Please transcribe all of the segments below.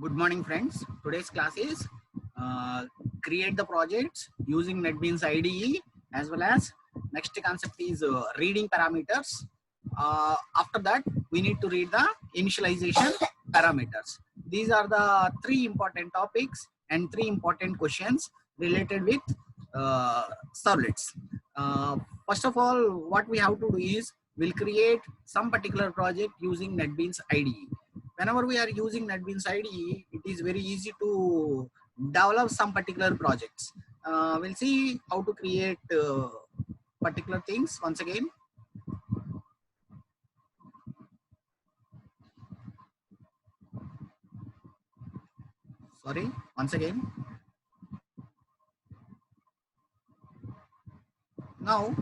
Good morning, friends. Today's class is create the projects using NetBeans IDE, as well as next concept is reading parameters. After that, we need to read the initialization parameters. These are the three important topics and three important questions related with servlets. First of all, what we have to do is we'll create some particular project using NetBeans IDE. Whenever we are using NetBeans IDE, it is very easy to develop some particular projects. We'll see how to create particular things once again. Sorry, once again. Now,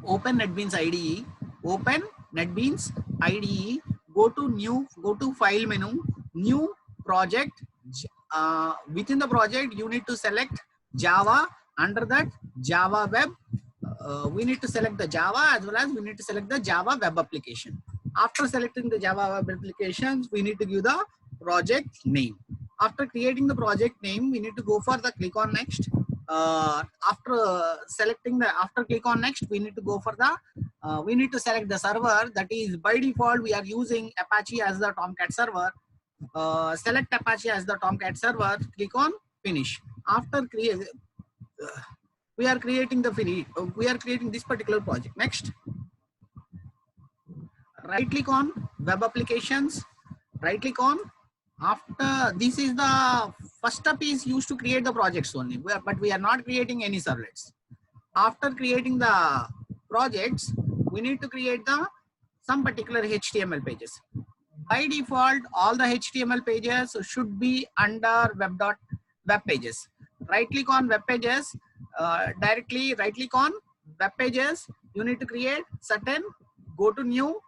open NetBeans IDE, open NetBeans IDE, go to new, go to file menu, new project. Within the project, you need to select Java. Under that, Java web. We need to select the Java as well as we need to select the Java web application. After selecting the Java web applications, we need to give the project name. After creating the project name, we need to go for the click on next. After click on next, we need to go for the we need to select the server. That is, by default we are using Apache as the Tomcat server. Select Apache as the Tomcat server, click on finish. After we are creating this particular project. Next, right click on web applications, right click on. After this is the first step is used to create the projects only, but we are not creating any servlets. After creating the projects, we need to create some particular HTML pages. By default, all the HTML pages should be under web pages. Right click on web pages, directly right click on web pages. You need to create certain, go to new,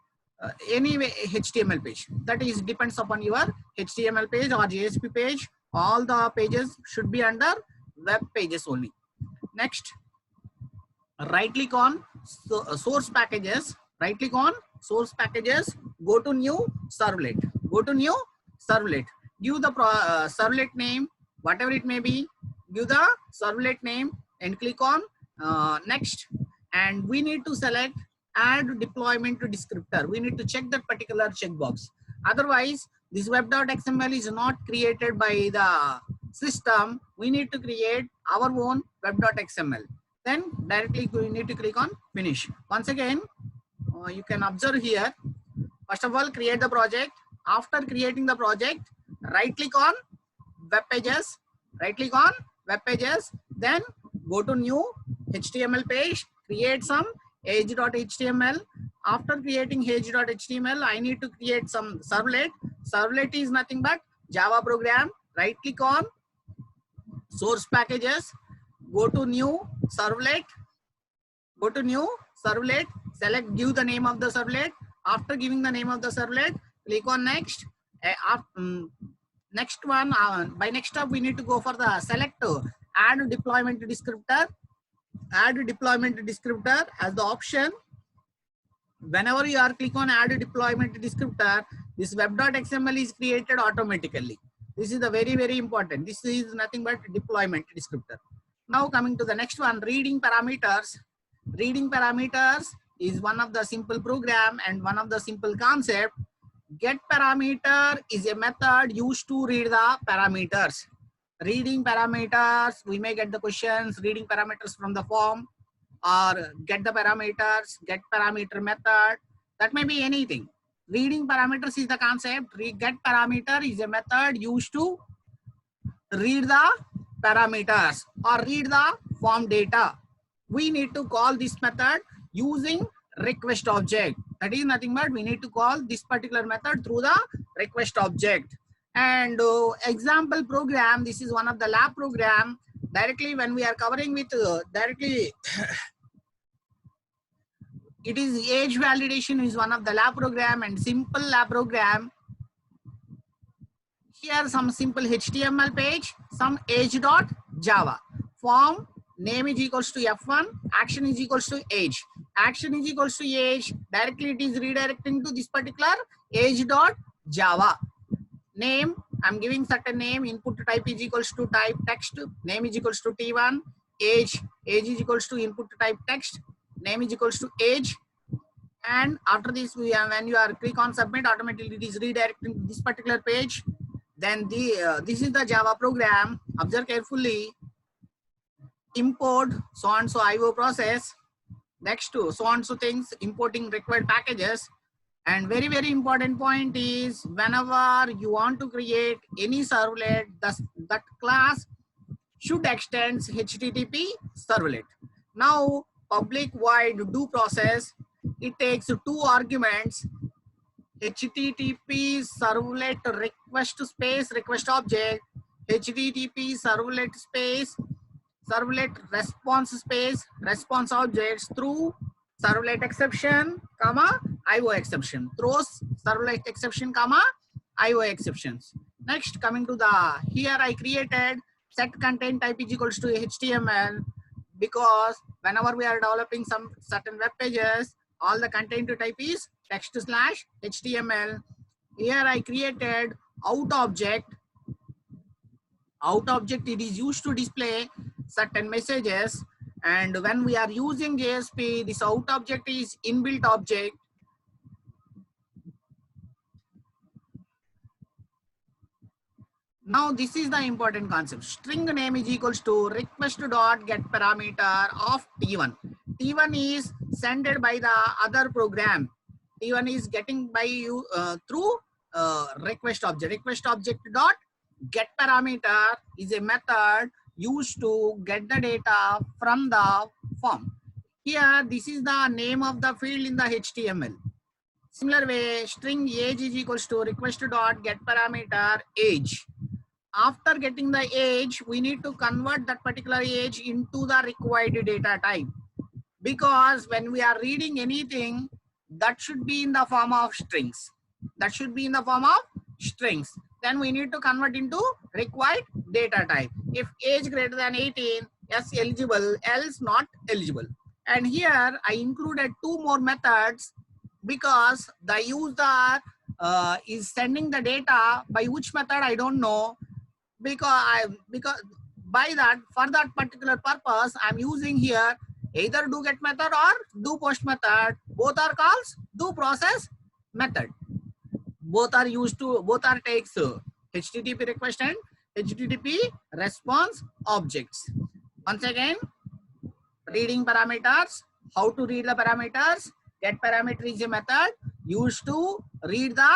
anyway HTML page. That is depends upon your HTML page or JSP page. All the pages should be under web pages only. Next, right click on source packages. Right click on source packages. Go to new servlet. Go to new servlet. Give the servlet name, whatever it may be. Give the servlet name and click on next. And we need to select add deployment to descriptor. We need to check that particular checkbox. Otherwise, this web.xml is not created by the system. We need to create our own web.xml. Then directly we need to click on finish. Once again, you can observe here. First of all, create the project. After creating the project, right click on web pages. Right click on web pages. Then go to new HTML page. Create some age.html. After creating age.html, I need to create some servlet. Servlet is nothing but Java program. Right click on source packages. Go to new servlet. Go to new servlet. Select, give the name of the servlet. After giving the name of the servlet, click on next. Next one, by next step, we need to go for the select add deployment descriptor. Add deployment descriptor as the option. Whenever you are click on add deployment descriptor, this web.xml is created automatically. This is the very important. This is nothing but deployment descriptor. Now coming to the next one, reading parameters. Reading parameters is one of the simple program and one of the simple concept. Get parameter is a method used to read the parameters. Reading parameters, we may get the questions, reading parameters from the form, or get the parameters, get parameter method. That may be anything. Reading parameters is the concept. Get parameter is a method used to read the parameters or read the form data. We need to call this method using request object. That is nothing but we need to call this particular method through the request object. And example program, this is one of the lab program. Directly when we are covering with directly it is age validation is one of the lab program and simple lab program. Here some simple HTML page, some age.java. Form name is equals to F1, action is equals to age. Action is equals to age. Directly it is redirecting to this particular age.java. Name I'm giving certain name, input type is equals to type text, name is equals to T1, age is equals to input type text, name is equals to age. And after this, when you are click on submit, automatically it is redirecting to this particular page. Then this is the Java program. Observe carefully. Import so and so IO process. Next to so and so things, importing required packages. And very, very important point is whenever you want to create any servlet, that class should extend HTTP servlet. Now, public void do process, it takes two arguments, HTTP servlet request space request object, HTTP servlet space servlet response space response objects through servlet exception comma IO exception, throws servlet exception comma IO exceptions. Next, coming to the here I created set content type is equals to HTML, because whenever we are developing some certain web pages, all the content type is text/HTML. Here I created out object. Out object, it is used to display certain messages, and when we are using JSP, this out object is inbuilt object. Now this is the important concept. String name is equals to request dot get parameter of T1. T1 is sent by the other program. T1 is getting by you through request object. Request object dot get parameter is a method used to get the data from the form. Here, this is the name of the field in the HTML. Similar way, string age is equals to request dot get parameter age. After getting the age, we need to convert that particular age into the required data type. Because when we are reading anything, that should be in the form of strings. That should be in the form of strings. Then we need to convert into required data type. If age greater than 18, yes, eligible, else not eligible. And here I included two more methods, because the user is sending the data by which method I don't know, because by that, for that particular purpose, I'm using here either do get method or do post method. Both are calls do process method. Both are takes HTTP request and HTTP response objects. Once again, reading parameters, how to read the parameters. Get parameter is a method used to read the